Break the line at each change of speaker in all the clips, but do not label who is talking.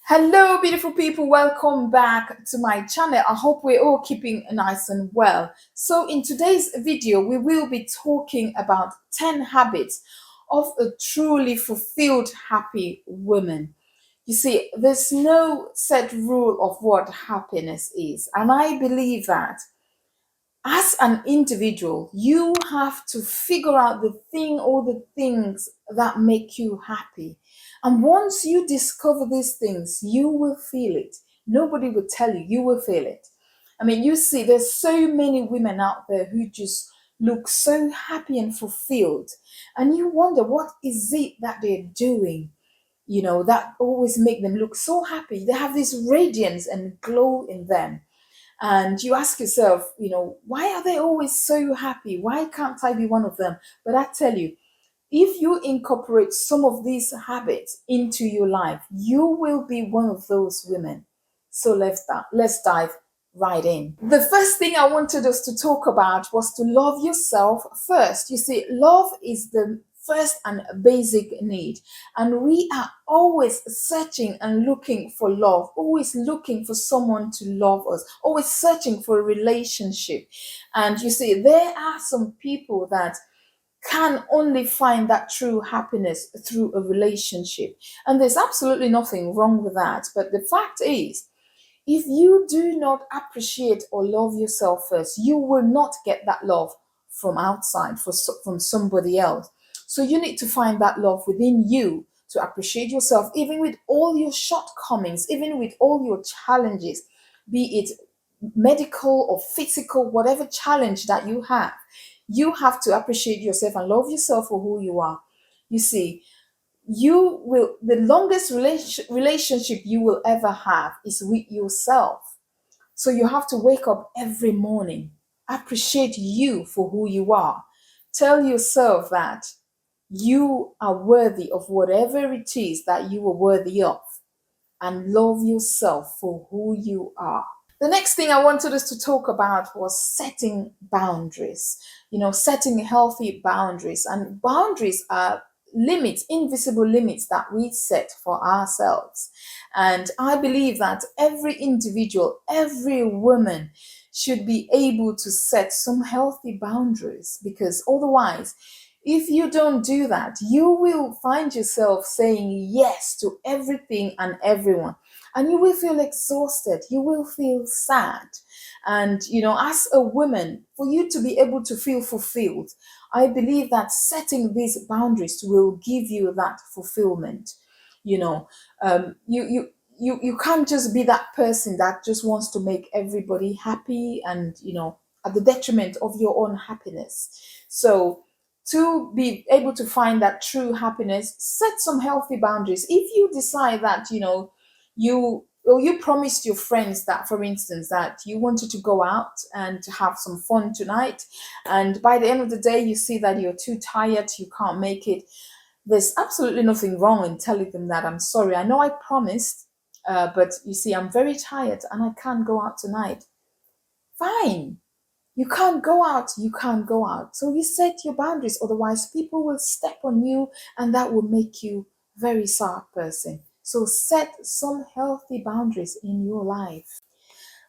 Hello, beautiful people. Welcome back to my channel. I hope we're all keeping nice and well. So, in today's video, we will be talking about 10 habits of a truly fulfilled, happy woman. You see, there's no set rule of what happiness is, and I believe that as an individual, you have to figure out the thing or the things that make you happy. And once you discover these things, you will feel it. Nobody will tell you, you will feel it. I mean, you see, there's so many women out there who just look so happy and fulfilled. And you wonder, what is it that they're doing? That always make them look so happy. They have this radiance and glow in them, and you ask yourself, why are they always so happy? Why can't I be one of them? But I tell you, if you incorporate some of these habits into your life, you will be one of those women. So let's dive right in. The first thing I wanted us to talk about was to love yourself first. You see, love is the first and basic need, and we are always searching and looking for love, always looking for someone to love us, always searching for a relationship. And you see, there are some people that can only find that true happiness through a relationship, and there's absolutely nothing wrong with that. But the fact is, if you do not appreciate or love yourself first, you will not get that love from outside, from somebody else. So you need to find that love within you to appreciate yourself, even with all your shortcomings, even with all your challenges, be it medical or physical, whatever challenge that you have. You have to appreciate yourself and love yourself for who you are. You see, the longest relationship you will ever have is with yourself. So you have to wake up every morning, appreciate you for who you are, tell yourself that you are worthy of whatever it is that you are worthy of, and love yourself for who you are. The next thing I wanted us to talk about was setting boundaries, setting healthy boundaries. And boundaries are limits, invisible limits that we set for ourselves. And I believe that every individual, every woman should be able to set some healthy boundaries, because otherwise, if you don't do that, you will find yourself saying yes to everything and everyone, and you will feel exhausted, you will feel sad. And as a woman, for you to be able to feel fulfilled, I believe that setting these boundaries will give you that fulfillment. you know you can't just be that person that just wants to make everybody happy, and at the detriment of your own happiness. So to be able to find that true happiness, set some healthy boundaries. If you decide that you promised your friends that, for instance, that you wanted to go out and to have some fun tonight, and by the end of the day you see that you're too tired, you can't make it, there's absolutely nothing wrong in telling them that, I'm sorry, I know I promised, but you see, I'm very tired and I can't go out tonight. Fine. You can't go out, you can't go out. So you set your boundaries, otherwise people will step on you, and that will make you a very sad person. So set some healthy boundaries in your life.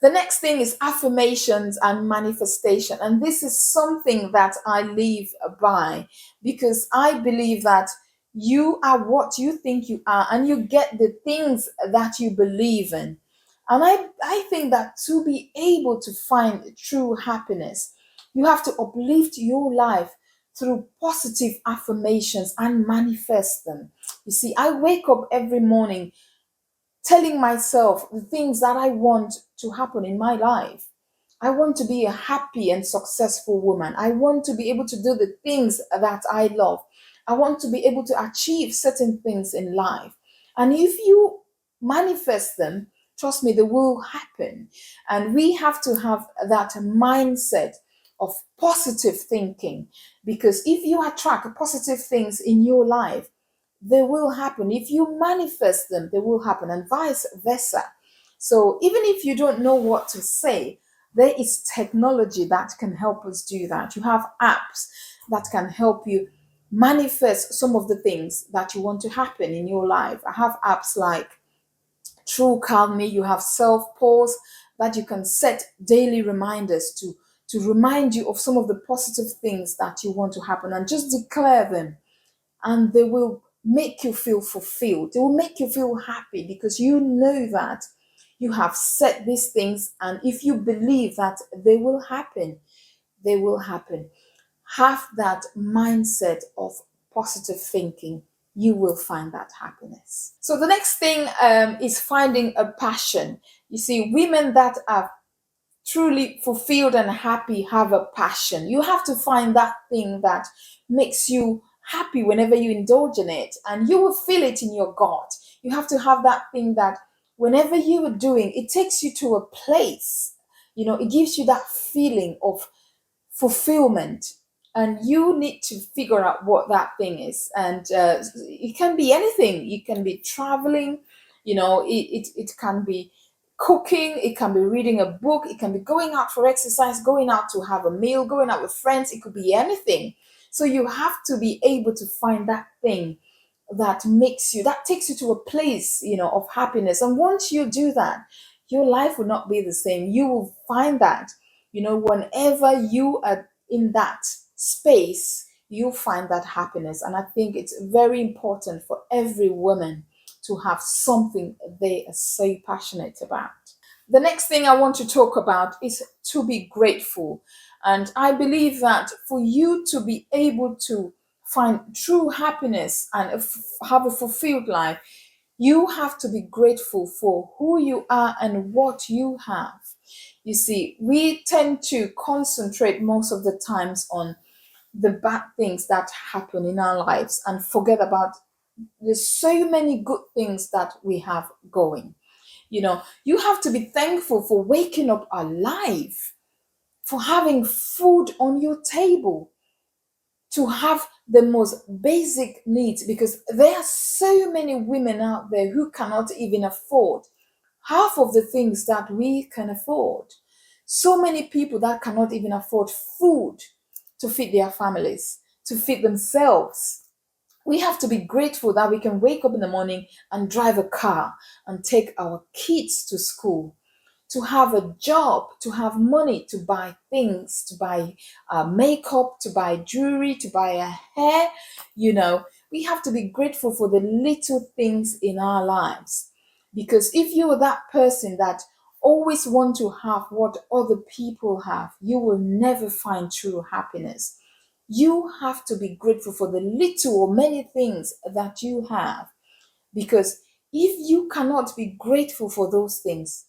The next thing is affirmations and manifestation. And this is something that I live by, because I believe that you are what you think you are, and you get the things that you believe in. And I think that to be able to find true happiness, you have to uplift your life through positive affirmations and manifest them. You see, I wake up every morning telling myself the things that I want to happen in my life. I want to be a happy and successful woman. I want to be able to do the things that I love. I want to be able to achieve certain things in life. And if you manifest them, trust me, they will happen. And we have to have that mindset of positive thinking, because if you attract positive things in your life, they will happen. If you manifest them, they will happen, and vice versa. So even if you don't know what to say, there is technology that can help us do that. You have apps that can help you manifest some of the things that you want to happen in your life. I have apps like Through Calm.me, you have self-pause that you can set daily reminders to remind you of some of the positive things that you want to happen, and just declare them, and they will make you feel fulfilled. They will make you feel happy because you know that you have set these things, and if you believe that they will happen, they will happen. Have that mindset of positive thinking. You will find that happiness. So the next thing is finding a passion. You see, women that are truly fulfilled and happy have a passion. You have to find that thing that makes you happy whenever you indulge in it, and you will feel it in your gut. You have to have that thing that whenever you are doing, it takes you to a place, it gives you that feeling of fulfillment, and you need to figure out what that thing is. And it can be anything. You can be traveling, it can be cooking, it can be reading a book, it can be going out for exercise, going out to have a meal, going out with friends. It could be anything. So you have to be able to find that thing that takes you to a place, of happiness. And once you do that, your life will not be the same. You will find that, whenever you are in that space, you find that happiness. And I think it's very important for every woman to have something they are so passionate about. The next thing I want to talk about is to be grateful. And I believe that for you to be able to find true happiness and have a fulfilled life, you have to be grateful for who you are and what you have. You see, we tend to concentrate most of the times on the bad things that happen in our lives and forget about there's so many good things that we have going. You have to be thankful for waking up alive, for having food on your table, to have the most basic needs, because there are so many women out there who cannot even afford half of the things that we can afford. So many people that cannot even afford food to feed their families, to feed themselves. We have to be grateful that we can wake up in the morning and drive a car and take our kids to school, to have a job, to have money to buy things, to buy makeup, to buy jewelry, to buy a hair. We have to be grateful for the little things in our lives. Because if you're that person that always want to have what other people have, you will never find true happiness. You have to be grateful for the little or many things that you have. Because if you cannot be grateful for those things,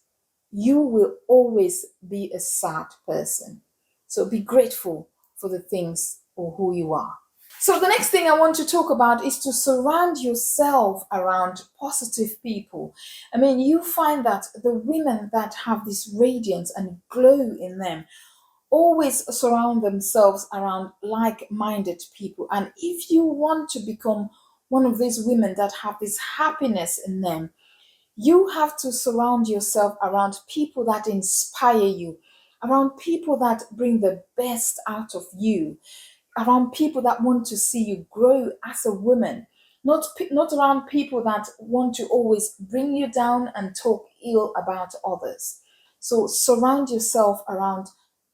you will always be a sad person. So be grateful for the things or who you are. So the next thing I want to talk about is to surround yourself around positive people. I mean, you find that the women that have this radiance and glow in them always surround themselves around like-minded people. And if you want to become one of these women that have this happiness in them, you have to surround yourself around people that inspire you, around people that bring the best out of you, around people that want to see you grow as a woman, not around people that want to always bring you down and talk ill about others. So surround yourself around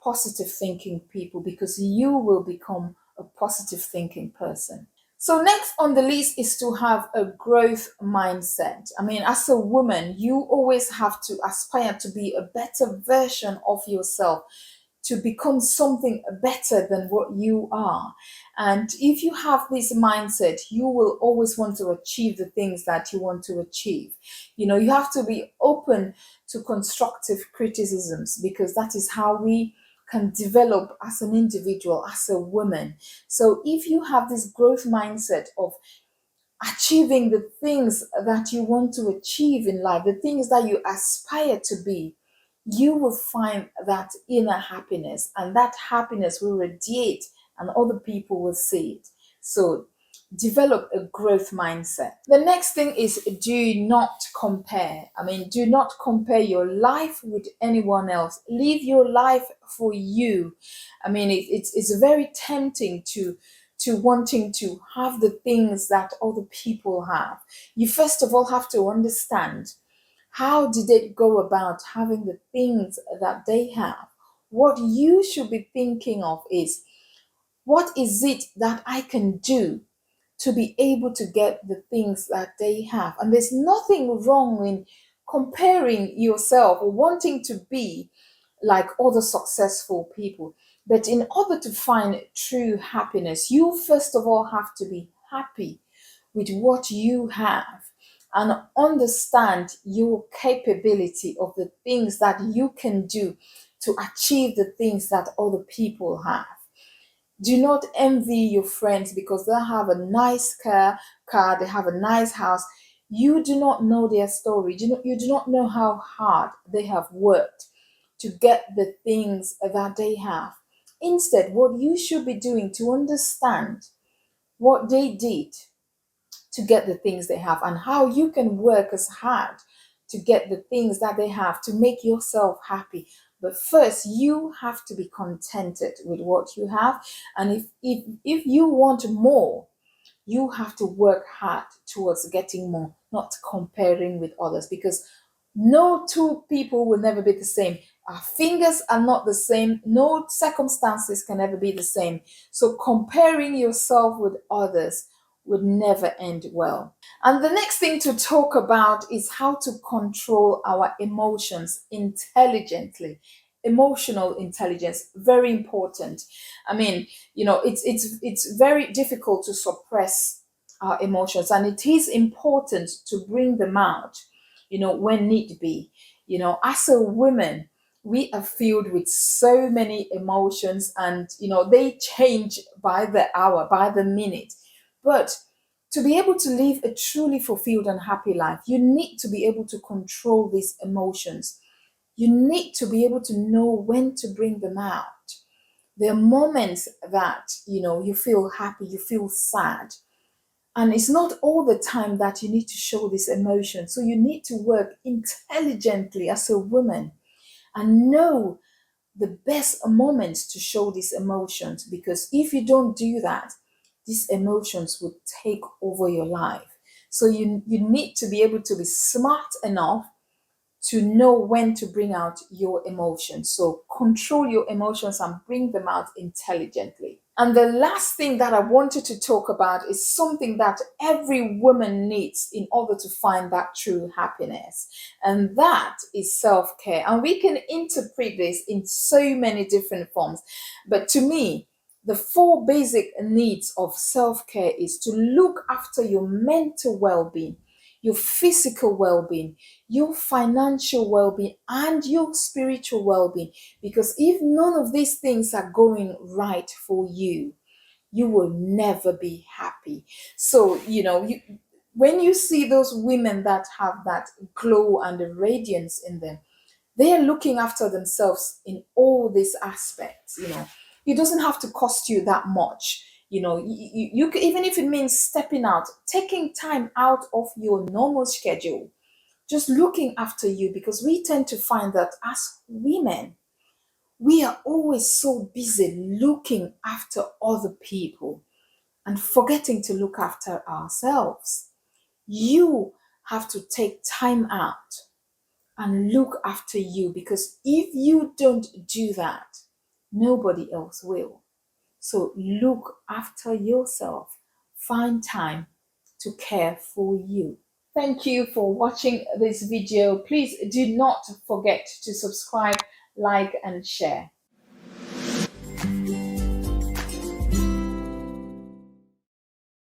positive thinking people, because you will become a positive thinking person. So next on the list is to have a growth mindset. I mean, as a woman, you always have to aspire to be a better version of yourself, to become something better than what you are. And if you have this mindset, you will always want to achieve the things that you want to achieve. You have to be open to constructive criticisms, because that is how we can develop as an individual, as a woman. So if you have this growth mindset of achieving the things that you want to achieve in life, the things that you aspire to be, you will find that inner happiness, and that happiness will radiate and other people will see it. So develop a growth mindset. The next thing is, do not compare. I mean, do not compare your life with anyone else. Live your life for you. I mean, it's very tempting to wanting to have the things that other people have. You first of all have to understand How did they go about having the things that they have? What you should be thinking of is, what is it that I can do to be able to get the things that they have? And there's nothing wrong in comparing yourself or wanting to be like other successful people. But in order to find true happiness, you first of all have to be happy with what you have and understand your capability of the things that you can do to achieve the things that other people have. Do not envy your friends because they have a nice car, they have a nice house. You do not know their story. You do not know how hard they have worked to get the things that they have. Instead, what you should be doing to understand what they did to get the things they have and how you can work as hard to get the things that they have to make yourself happy. But first, you have to be contented with what you have. And if you want more, you have to work hard towards getting more, not comparing with others, because no two people will never be the same. Our fingers are not the same. No circumstances can ever be the same. So comparing yourself with others would never end well. And the next thing to talk about is how to control our emotions intelligently. Emotional intelligence, very important. I mean, it's very difficult to suppress our emotions, and it is important to bring them out, when need be. As a woman, we are filled with so many emotions, and they change by the hour, by the minute. But to be able to live a truly fulfilled and happy life, you need to be able to control these emotions. You need to be able to know when to bring them out. There are moments that, you feel happy, you feel sad. And it's not all the time that you need to show this emotion. So you need to work intelligently as a woman and know the best moments to show these emotions. Because if you don't do that, these emotions will take over your life. So you need to be able to be smart enough to know when to bring out your emotions. So control your emotions and bring them out intelligently. And the last thing that I wanted to talk about is something that every woman needs in order to find that true happiness. And that is self-care. And we can interpret this in so many different forms. But to me, the four basic needs of self-care is to look after your mental well-being, your physical well-being, your financial well-being, and your spiritual well-being. Because if none of these things are going right for you, you will never be happy. So, when you see those women that have that glow and the radiance in them, they are looking after themselves in all these aspects. It doesn't have to cost you that much. You could, even if it means stepping out, taking time out of your normal schedule, just looking after you, because we tend to find that as women, we are always so busy looking after other people and forgetting to look after ourselves. You have to take time out and look after you, because if you don't do that, nobody else will. So look after yourself. Find time to care for you. Thank you for watching this video. Please do not forget to subscribe, like, and share.